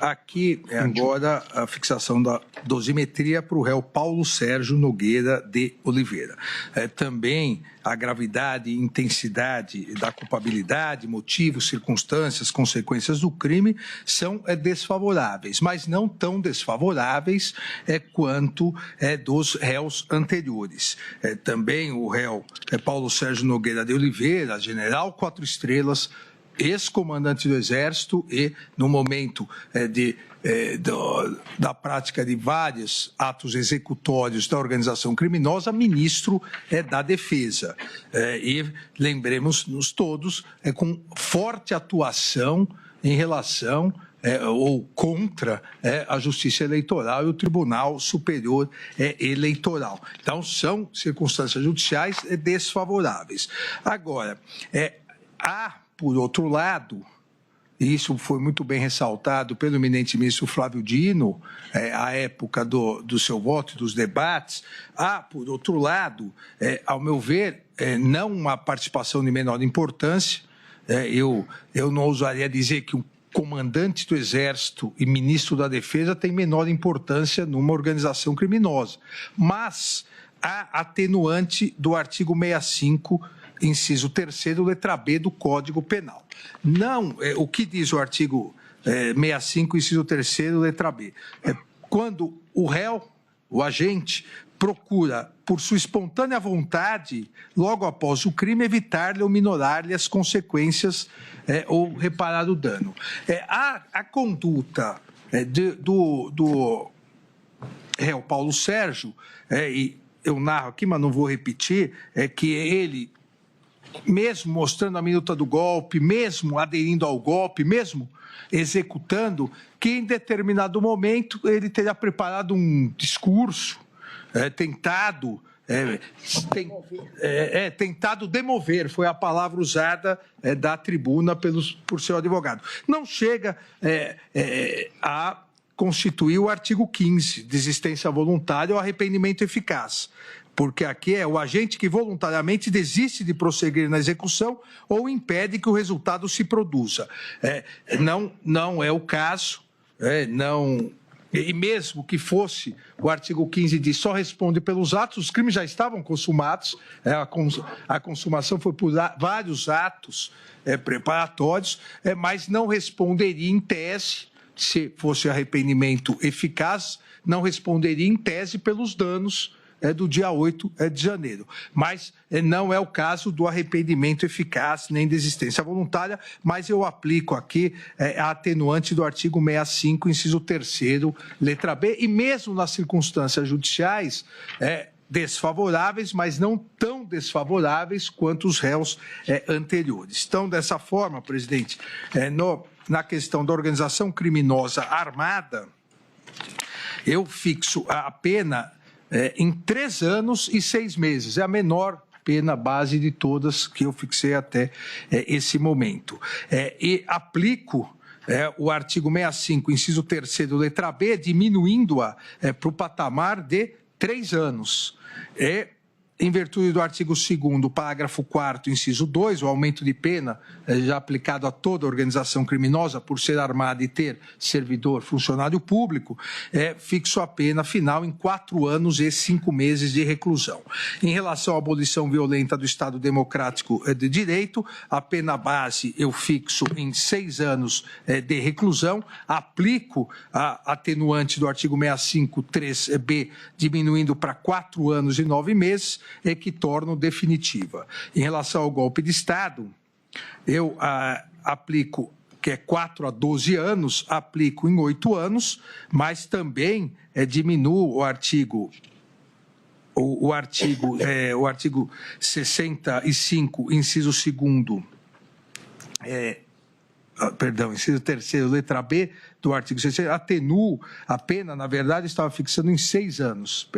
Aqui é agora a fixação da dosimetria para o réu Paulo Sérgio Nogueira de Oliveira. Também a gravidade e intensidade da culpabilidade, motivos, circunstâncias, consequências do crime são desfavoráveis, mas não tão desfavoráveis quanto dos réus anteriores. Também o réu Paulo Sérgio Nogueira de Oliveira, general 4 estrelas, ex-comandante do Exército e, no momento da prática de vários atos executórios da organização criminosa, ministro da Defesa. E lembremos-nos todos, com forte atuação em relação ou contra a Justiça Eleitoral e o Tribunal Superior Eleitoral. Então, são circunstâncias judiciais desfavoráveis. Agora, por outro lado, e isso foi muito bem ressaltado pelo eminente ministro Flávio Dino, à época do seu voto e dos debates, por outro lado, ao meu ver, não uma participação de menor importância. Eu não ousaria dizer que um comandante do Exército e ministro da Defesa tem menor importância numa organização criminosa, mas a atenuante do artigo 65, inciso 3º, letra B do Código Penal. Não, o que diz o artigo 65, inciso 3º, letra B? Quando o réu, o agente, procura, por sua espontânea vontade, logo após o crime, evitar-lhe ou minorar-lhe as consequências ou reparar o dano. A conduta do réu Paulo Sérgio, e eu narro aqui, mas não vou repetir, que ele, mesmo mostrando a minuta do golpe, mesmo aderindo ao golpe, mesmo executando, que em determinado momento ele teria preparado um discurso, tentado demover, foi a palavra usada da tribuna por seu advogado. Não chega a constituir o artigo 15, desistência voluntária ou arrependimento eficaz, porque aqui é o agente que voluntariamente desiste de prosseguir na execução ou impede que o resultado se produza. Não é o caso, e mesmo que fosse, o artigo 15 diz só responde pelos atos, os crimes já estavam consumados, a consumação foi por vários atos preparatórios, mas não responderia em tese, se fosse arrependimento eficaz, não responderia em tese pelos danos do dia 8 de janeiro. Mas não é o caso do arrependimento eficaz nem desistência voluntária, mas eu aplico aqui a atenuante do artigo 65, inciso 3º, letra B, e mesmo nas circunstâncias judiciais, desfavoráveis, mas não tão desfavoráveis quanto os réus anteriores. Então, dessa forma, presidente, na questão da organização criminosa armada, eu fixo a pena em 3 anos e 6 meses. É a menor pena base de todas que eu fixei até esse momento. E aplico o artigo 65, inciso 3º, letra B, diminuindo-a para o patamar de 3 anos. Em virtude do artigo 2º, parágrafo 4º, inciso 2, o aumento de pena já aplicado a toda organização criminosa por ser armada e ter servidor funcionário público, fixo a pena final em 4 anos e 5 meses de reclusão. Em relação à abolição violenta do Estado Democrático de Direito, a pena base eu fixo em 6 anos de reclusão, aplico a atenuante do artigo 65, 3B, diminuindo para 4 anos e 9 meses, que tornam definitiva. Em relação ao golpe de Estado, eu aplico, que é 4 a 12 anos, aplico em 8 anos, mas também diminuo o artigo 65, inciso 2º, inciso 3º, letra B do artigo 60, atenuo a pena, na verdade, estava fixando em 6 anos,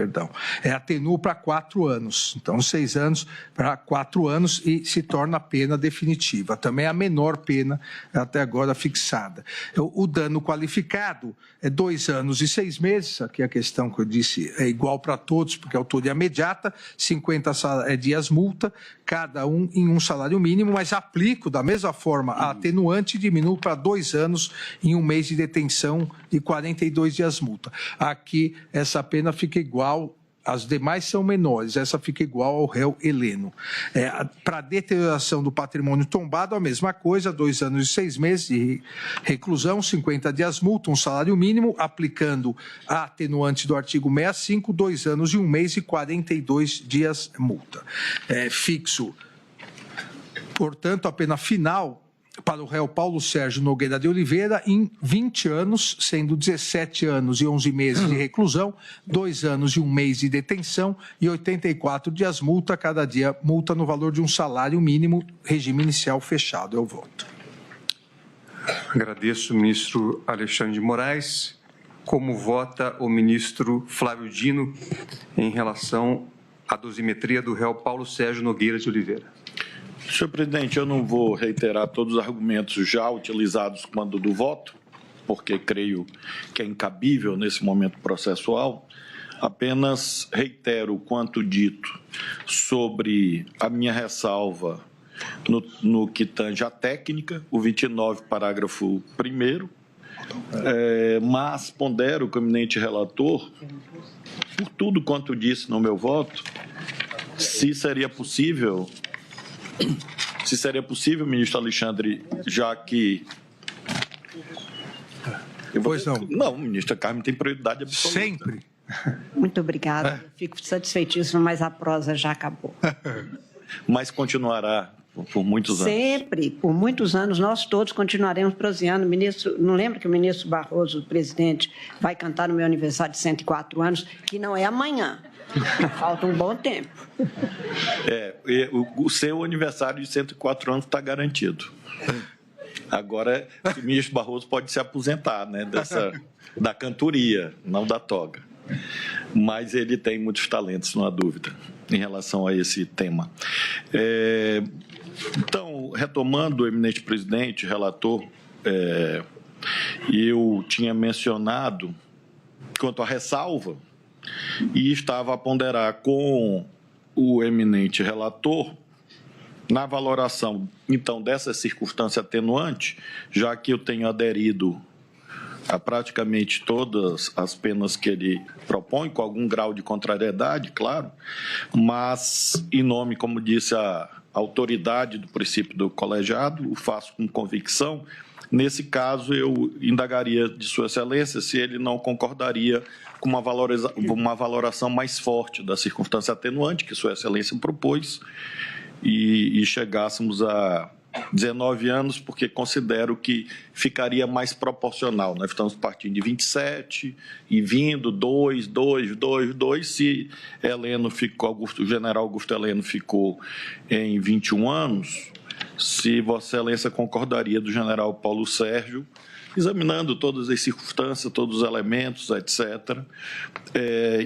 atenuo para 4 anos. Então, 6 anos para 4 anos e se torna a pena definitiva. Também a menor pena até agora fixada. O dano qualificado é 2 anos e 6 meses, aqui a questão que eu disse é igual para todos, porque é autoria imediata, 50 dias multa, cada um em um salário mínimo, mas aplico da mesma forma a atenuante e diminuo para 2 anos em 1 mês de detenção. detenção e 42 dias multa. Aqui, essa pena fica igual, as demais são menores, essa fica igual ao réu Heleno. Para deterioração do patrimônio tombado, a mesma coisa, 2 anos e 6 meses de reclusão, 50 dias multa, um salário mínimo, aplicando a atenuante do artigo 65, 2 anos e 1 mês e 42 dias multa. Fixo, portanto, a pena final para o réu Paulo Sérgio Nogueira de Oliveira em 20 anos, sendo 17 anos e 11 meses de reclusão, 2 anos e 1 mês de detenção e 84 dias multa, cada dia multa no valor de um salário mínimo, regime inicial fechado. Eu voto. Agradeço, ministro Alexandre de Moraes. Como vota o ministro Flávio Dino em relação à dosimetria do réu Paulo Sérgio Nogueira de Oliveira? Senhor presidente, eu não vou reiterar todos os argumentos já utilizados quando do voto, porque creio que é incabível nesse momento processual. Apenas reitero quanto dito sobre a minha ressalva no que tange à técnica, o 29, parágrafo 1º, mas pondero com o eminente relator, por tudo quanto disse no meu voto, se seria possível, ministro Alexandre, já que... Pois não. Não, ministra Carmen tem prioridade absoluta. Sempre. Muito obrigada. Fico satisfeitíssima, mas a prosa já acabou. Mas continuará por muitos anos. Sempre, por muitos anos, nós todos continuaremos proseando. Ministro, não lembra que o ministro Barroso, o presidente, vai cantar no meu aniversário de 104 anos, que não é amanhã. Falta um bom tempo. O seu aniversário de 104 anos está garantido. Agora, o ministro Barroso pode se aposentar, né, da cantoria, não da toga. Mas ele tem muitos talentos, não há dúvida, em relação a esse tema. Então, retomando o eminente presidente, relator, eu tinha mencionado, quanto à ressalva, e estava a ponderar com o eminente relator na valoração, então, dessa circunstância atenuante, já que eu tenho aderido a praticamente todas as penas que ele propõe, com algum grau de contrariedade, claro, mas em nome, como disse, a autoridade do princípio do colegiado, o faço com convicção. Nesse caso, eu indagaria de Sua Excelência se ele não concordaria com uma valoração mais forte da circunstância atenuante que Sua Excelência propôs e chegássemos a 19 anos, porque considero que ficaria mais proporcional. Nós estamos partindo de 27 e vindo 2, se o general Augusto Heleno ficou em 21 anos, se Vossa Excelência concordaria do general Paulo Sérgio, examinando todas as circunstâncias, todos os elementos, etc.,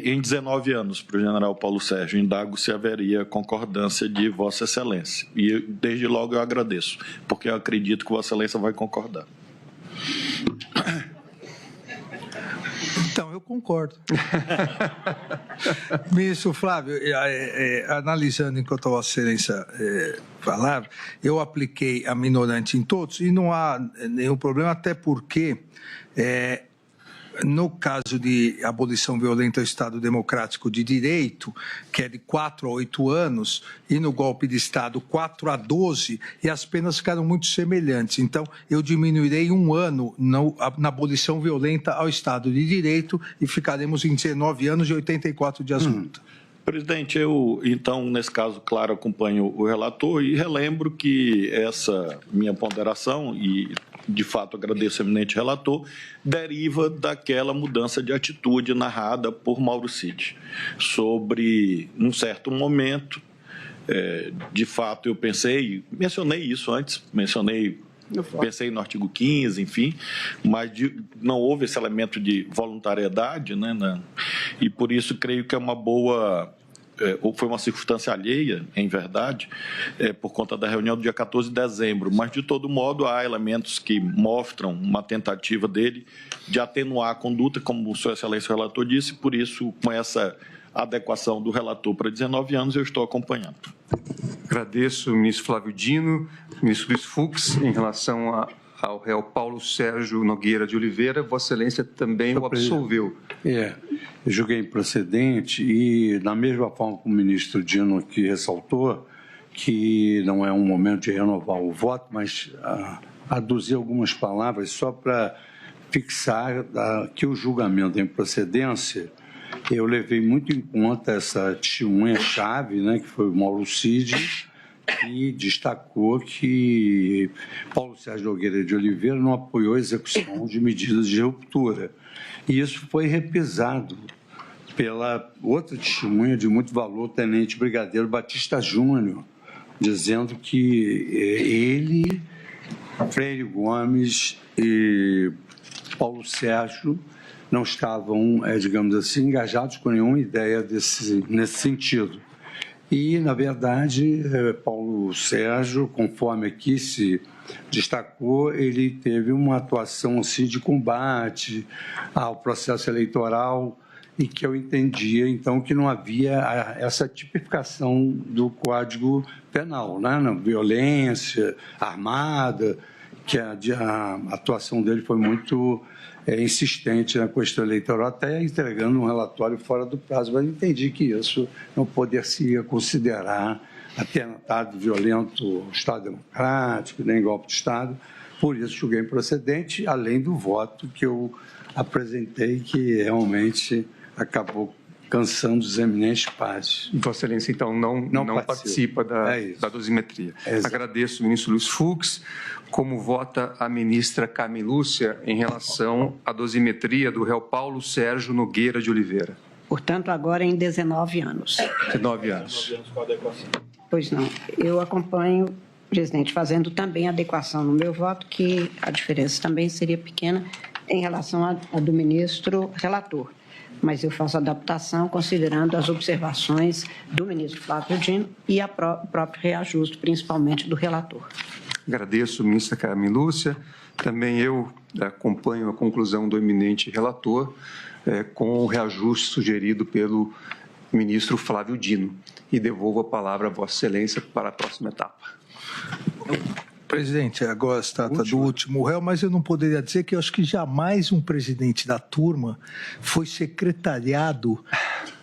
em 19 anos para o general Paulo Sérgio. Indago se haveria concordância de Vossa Excelência. E desde logo eu agradeço, porque eu acredito que Vossa Excelência vai concordar. Então, eu concordo. Ministro Flávio, analisando enquanto a Vossa Excelência falava, eu apliquei a minorante em todos e não há nenhum problema, até porque, no caso de abolição violenta do Estado Democrático de Direito, que é de 4 a 8 anos, e no golpe de Estado 4 a 12, e as penas ficaram muito semelhantes. Então, eu diminuirei 1 ano na abolição violenta ao Estado de Direito e ficaremos em 19 anos e 84 dias multa. Presidente, eu, então, nesse caso, claro, acompanho o relator e relembro que essa minha ponderação, e de fato agradeço ao eminente relator, deriva daquela mudança de atitude narrada por Mauro Cid. Sobre, num certo momento, de fato eu mencionei isso antes, pensei no artigo 15, enfim, mas não houve esse elemento de voluntariedade, né, e por isso creio que é uma boa, ou foi uma circunstância alheia, em verdade, por conta da reunião do dia 14 de dezembro, mas de todo modo há elementos que mostram uma tentativa dele de atenuar a conduta, como o Sua Excelência o relator disse, por isso, com essa adequação do relator para 19 anos, eu estou acompanhando. Agradeço o ministro Flávio Dino, ministro Luiz Fux, em relação ao réu Paulo Sérgio Nogueira de Oliveira, Vossa Excelência também o absolveu. Eu julguei improcedente e, da mesma forma que o ministro Dino aqui ressaltou, que não é um momento de renovar o voto, mas aduzir algumas palavras só para fixar que o julgamento da improcedência, eu levei muito em conta essa testemunha-chave, né, que foi o Mauro Cid, que destacou que Paulo Sérgio Nogueira de Oliveira não apoiou a execução de medidas de ruptura. E isso foi repisado pela outra testemunha de muito valor, Tenente Brigadeiro Batista Júnior, dizendo que ele, Freire Gomes e Paulo Sérgio não estavam, digamos assim, engajados com nenhuma ideia nesse sentido. E, na verdade, Paulo Sérgio, conforme aqui se destacou, ele teve uma atuação assim, de combate ao processo eleitoral e que eu entendia, então, que não havia essa tipificação do Código Penal, né? Na violência armada, que a atuação dele foi muito insistente na questão eleitoral, até entregando um relatório fora do prazo, mas entendi que isso não poderia considerar atentado violento ao Estado Democrático, nem golpe de Estado, por isso julguei improcedente, além do voto que eu apresentei, que realmente acabou cansando os eminentes pares. Vossa Excelência, então, não participa da dosimetria. Agradeço ao ministro Luiz Fux. Como vota a ministra Carmen Lúcia em relação à dosimetria do réu Paulo Sérgio Nogueira de Oliveira? Portanto, agora em 19 anos. 19 anos. Pois não. Eu acompanho, presidente, fazendo também adequação no meu voto, que a diferença também seria pequena em relação à do ministro relator. Mas eu faço adaptação considerando as observações do ministro Flávio Dino e o próprio reajuste, principalmente do relator. Agradeço, ministra Carmen Lúcia. Também eu acompanho a conclusão do eminente relator com o reajuste sugerido pelo ministro Flávio Dino. E devolvo a palavra a Vossa Excelência para a próxima etapa. Presidente, agora se trata do último réu, mas eu não poderia dizer que eu acho que jamais um presidente da turma foi secretariado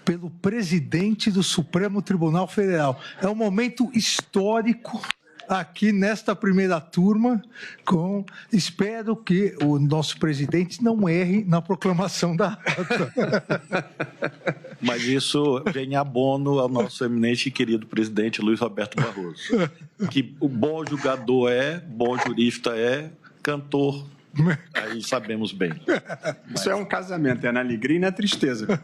pelo presidente do Supremo Tribunal Federal. É um momento histórico aqui nesta primeira turma, espero que o nosso presidente não erre na proclamação da ata. Mas isso vem abono ao nosso eminente e querido presidente Luiz Roberto Barroso, que o bom julgador bom jurista cantor, aí sabemos bem. Isso é um casamento, é na alegria e na tristeza.